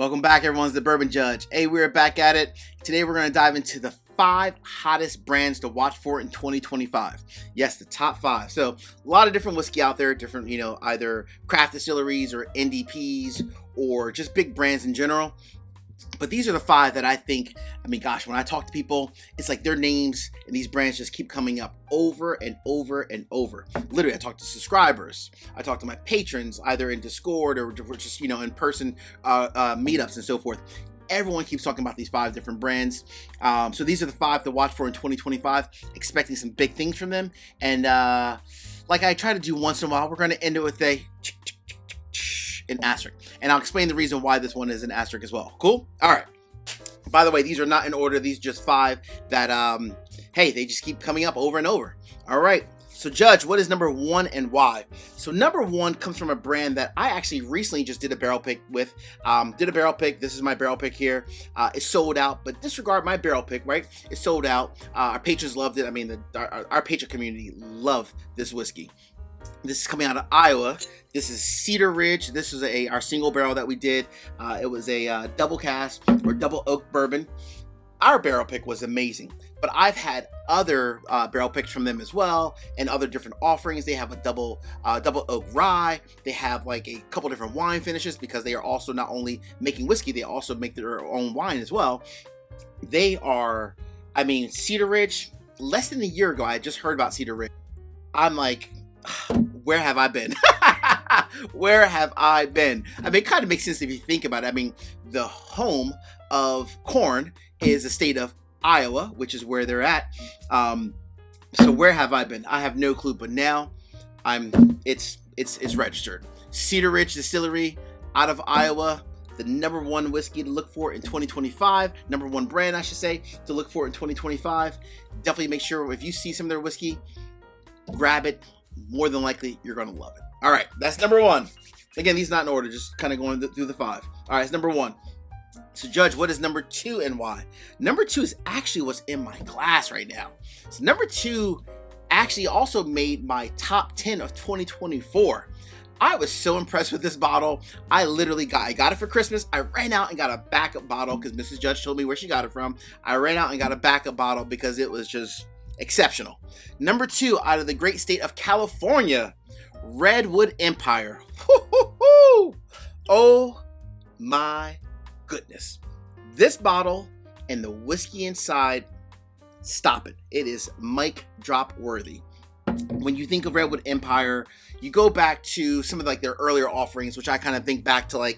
Welcome back, everyone. It's the Bourbon Judge. Hey, we're back at it. Today, we're going to dive into the 5 hottest brands to watch for in 2025. Yes, the top 5. So, a lot of different whiskey out there, different, either craft distilleries or NDPs or just big brands in general. But these are the 5 that I think, gosh, when I talk to people, it's like their names and these brands just keep coming up over and over and over. Literally, I talk to subscribers. I talk to my patrons, either in Discord or just, in person meetups and so forth. Everyone keeps talking about these 5 different brands. So these are the 5 to watch for in 2025, expecting some big things from them. And like I try to do once in a while, we're going to end it with an asterisk. And I'll explain the reason why this one is an asterisk as well. Cool? All right. By the way, these are not in order. These are just 5 that, hey, they just keep coming up over and over. All right. So, Judge, what is number 1 and why? So, number 1 comes from a brand that I actually recently just did a barrel pick with. This is my barrel pick here. It's sold out, but disregard my barrel pick, right? It's sold out. Our patrons loved it. Our patron community loved this whiskey. This is coming out of Iowa. This is Cedar Ridge. This is our single barrel that we did. It was a double cask or double oak bourbon. Our barrel pick was amazing, but I've had other barrel picks from them as well, and other different offerings. They have a double oak rye. They have like a couple different wine finishes because they are also not only making whiskey, they also make their own wine as well. They are, Cedar Ridge. Less than a year ago, I just heard about Cedar Ridge. I'm like, where have I been? Where have I been? It kind of makes sense if you think about it. The home of corn is the state of Iowa, which is where they're at. So where have I been? I have no clue, but now it's registered. Cedar Ridge Distillery out of Iowa, the number 1 whiskey to look for in 2025, number 1 brand, I should say, to look for in 2025. Definitely make sure if you see some of their whiskey, grab it. More than likely, you're going to love it. All right, that's number 1. Again, these not in order, just kind of going through the 5. All right, it's number 1. So, Judge, what is number 2 and why? Number 2 is actually what's in my glass right now. So, number 2 actually also made my top 10 of 2024. I was so impressed with this bottle. I got it for Christmas. I ran out and got a backup bottle because Mrs. Judge told me where she got it from. I ran out and got a backup bottle because it was just exceptional. Number 2, out of the great state of California, Redwood Empire. Oh my goodness. This bottle and the whiskey inside, stop it. It is mic drop worthy. When you think of Redwood Empire, you go back to some of their earlier offerings, which I kind of think back to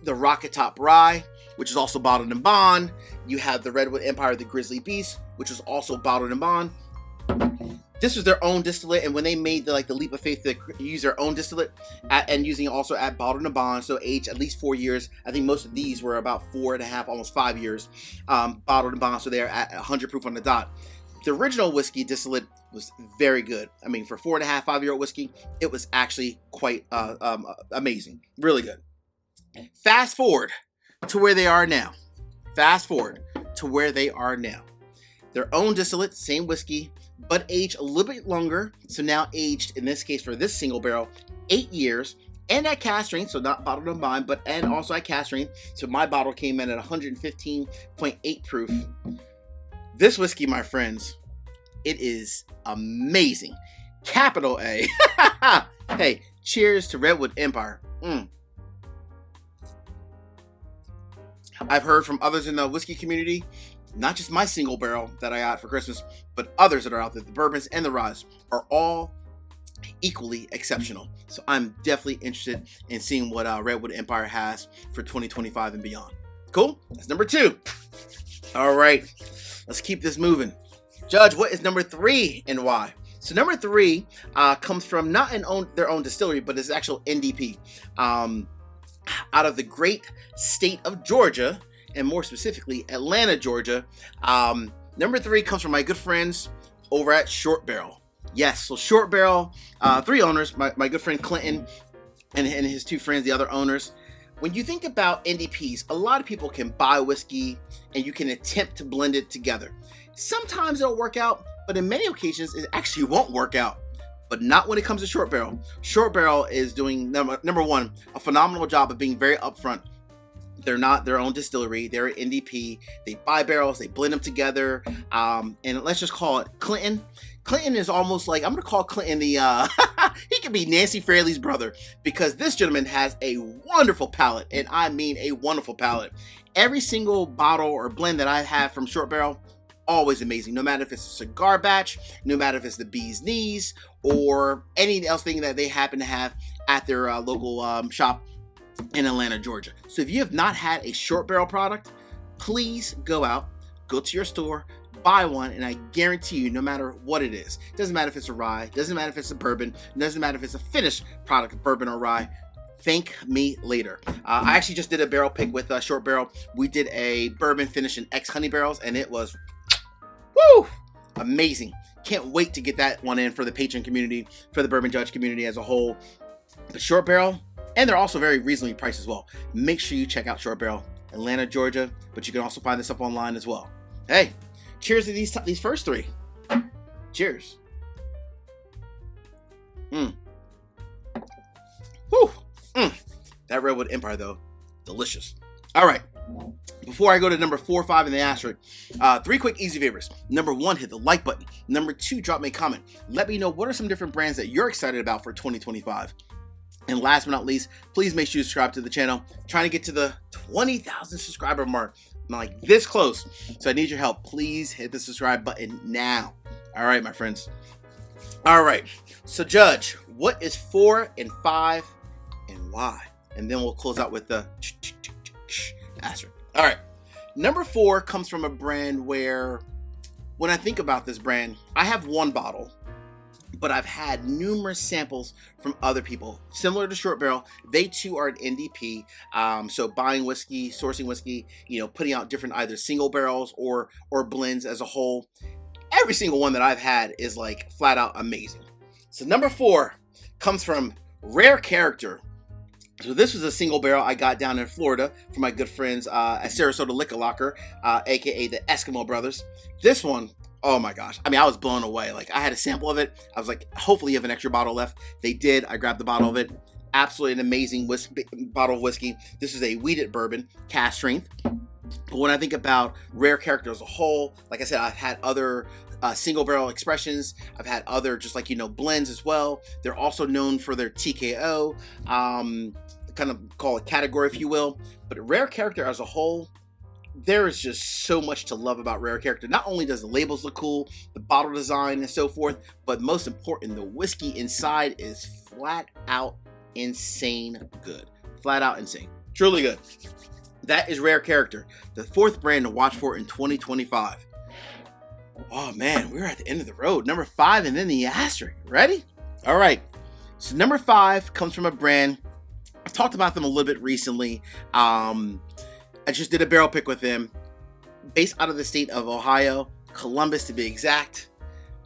the Rocket Top Rye, which is also bottled in bond. You have the Redwood Empire, the Grizzly Beast, which was also bottled in bond. This was their own distillate, and when they made the leap of faith to use their own distillate and using it also at bottled in bond, so aged at least 4 years. I think most of these were about 4.5, almost 5 years bottled in bond, so they're at 100 proof on the dot. The original whiskey distillate was very good. For 4.5, 5-year-old whiskey, it was actually quite amazing, really good. Fast forward to where they are now. Their own distillate, same whiskey, but aged a little bit longer. So now aged, in this case for this single barrel, 8 years, and at cask strength, so not bottled in bond, and also at cask strength. So my bottle came in at 115.8 proof. This whiskey, my friends, it is amazing. Capital A. Hey, cheers to Redwood Empire. I've heard from others in the whiskey community, not just my single barrel that I got for Christmas, but others that are out there, the bourbons and the ryes, are all equally exceptional. So I'm definitely interested in seeing what Redwood Empire has for 2025 and beyond. Cool? That's number 2. All right, let's keep this moving. Judge, what is number 3 and why? So number 3 comes from not their own distillery, but it's actual NDP. Out of the great state of Georgia, and more specifically, Atlanta, Georgia. Number 3 comes from my good friends over at Short Barrel. Yes, so Short Barrel, 3 owners, my good friend Clinton and his 2 friends, the other owners. When you think about NDPs, a lot of people can buy whiskey and you can attempt to blend it together. Sometimes it'll work out, but in many occasions, it actually won't work out. But not when it comes to Short Barrel. Short Barrel is doing, number 1, a phenomenal job of being very upfront They're not their own distillery. They're an NDP. They buy barrels, they blend them together. And let's just call it Clinton. Clinton is almost like, I'm going to call Clinton the, he could be Nancy Fraley's brother, because this gentleman has a wonderful palate, and I mean a wonderful palate. Every single bottle or blend that I have from Short Barrel, always amazing. No matter if it's a cigar batch, no matter if it's the bee's knees, or anything else thing that they happen to have at their local shop in Atlanta, Georgia. So if you have not had a Short Barrel product, please go to your store, buy one, and I guarantee you, no matter what it is, doesn't matter if it's a rye, doesn't matter if it's a bourbon, doesn't matter if it's a finished product of bourbon or rye, thank me later. I actually just did a barrel pick with Short Barrel. We did a bourbon finish in X honey barrels, and it was, woo, amazing. Can't wait to get that one in for the Patron community, for the Bourbon Judge community as a whole. But Short Barrel, and they're also very reasonably priced as well. Make sure you check out Short Barrel, Atlanta, Georgia, but you can also find this up online as well. Hey, cheers to these first three. Cheers. Whew. That Redwood Empire, though, delicious. All right. Before I go to number 4, 5, and the asterisk, 3 quick easy favors. Number 1, hit the like button. Number 2, drop me a comment. Let me know what are some different brands that you're excited about for 2025. And last but not least, please make sure you subscribe to the channel. Trying to get to the 20,000 subscriber mark. I'm like this close, so I need your help. Please hit the subscribe button now. All right, my friends. All right, so Judge, what is 4 and 5 and why? And then we'll close out with the asterisk. All right, number 4 comes from a brand where, when I think about this brand, I have one bottle, but I've had numerous samples from other people. Similar to Short Barrel, they too are an NDP. So buying whiskey, sourcing whiskey, putting out different either single barrels or blends as a whole. Every single one that I've had is like flat out amazing. So number 4 comes from Rare Character. So this was a single barrel I got down in Florida from my good friends at Sarasota Liquor Locker, aka the Eskimo Brothers. This one, oh my gosh. I mean, I was blown away. Like, I had a sample of it. I was like, hopefully you have an extra bottle left. They did. I grabbed the bottle of it. Absolutely an amazing bottle of whiskey. This is a wheated bourbon, cask strength. But when I think about Rare Character as a whole, like I said, I've had other single barrel expressions. I've had other just like, blends as well. They're also known for their TKO, kind of call it category, if you will. But Rare Character as a whole, there is just so much to love about Rare Character. Not only does the labels look cool, the bottle design and so forth, but most important, the whiskey inside is flat out insane good. Flat out insane. Truly good. That is Rare Character, the 4th brand to watch for in 2025. Oh man, we're at the end of the road. Number 5 and then the asterisk. Ready? All right. So number 5 comes from a brand. I've talked about them a little bit recently. I just did a barrel pick with them, based out of the state of Ohio, Columbus to be exact.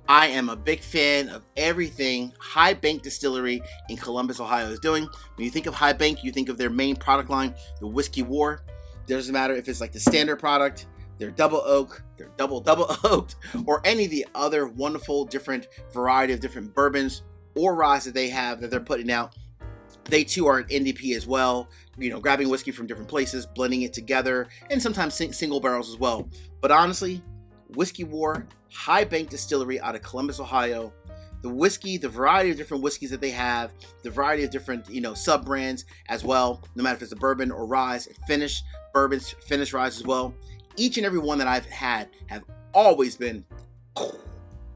I am a big fan of everything High Bank Distillery in Columbus, Ohio is doing. When you think of High Bank, you think of their main product line, the Whiskey War. It doesn't matter if it's like the standard product, their double oak, their double oaked, or any of the other wonderful different variety of different bourbons or ryes that they have that they're putting out. They too are an NDP as well, grabbing whiskey from different places, blending it together, and sometimes single barrels as well. But honestly, Whiskey War, High Bank Distillery out of Columbus, Ohio, the whiskey, the variety of different whiskeys that they have, the variety of different, sub brands as well, no matter if it's a bourbon or rye, finished bourbons, finished rye as well. Each and every one that I've had have always been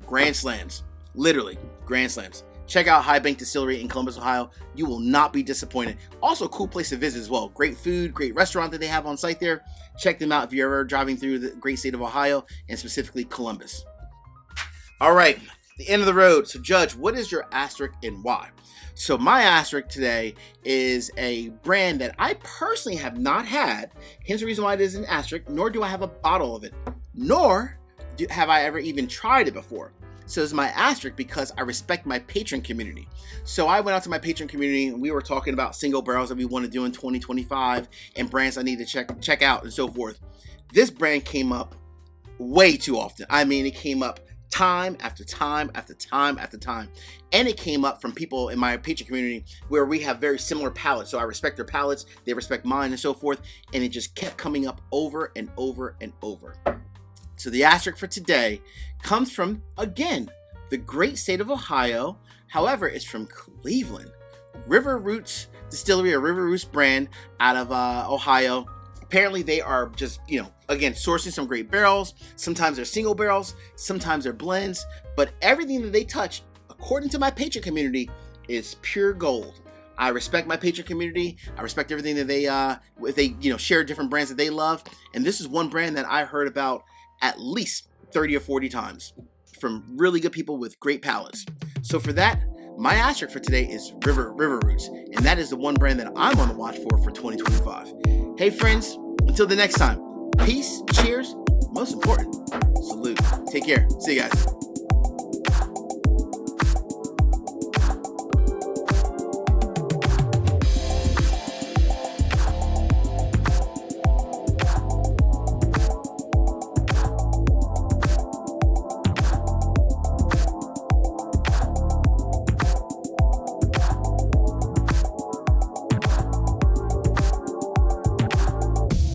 grand slams, literally grand slams. Check out High Bank Distillery in Columbus, Ohio. You will not be disappointed. Also, a cool place to visit as well. Great food, great restaurant that they have on site there. Check them out if you're ever driving through the great state of Ohio and specifically Columbus. All right, the end of the road. So, Judge, what is your asterisk and why? So, my asterisk today is a brand that I personally have not had. Hence the reason why it is an asterisk, nor do I have a bottle of it, nor have I ever even tried it before. So it's my asterisk because I respect my Patron community. So I went out to my Patron community and we were talking about single barrels that we want to do in 2025 and brands I need to check out and so forth. This brand came up way too often. I mean, it came up time after time after time after time. And it came up from people in my Patron community where we have very similar palates. So I respect their palates, they respect mine, and so forth. And it just kept coming up over and over and over. So the asterisk for today comes from, again, the great state of Ohio. However, it's from Cleveland. River Roots Distillery, or River Roots brand out of Ohio. Apparently they are just, again, sourcing some great barrels. Sometimes they're single barrels, sometimes they're blends, but everything that they touch, according to my Patron community, is pure gold. I respect my Patron community. I respect everything that they, if they, share different brands that they love. And this is one brand that I heard about at least 30 or 40 times from really good people with great palates. So for that, my asterisk for today is River Roots, and that is the one brand that I'm on the watch for 2025. Hey friends, until the next time, peace, cheers, most important, salute. Take care. See you guys.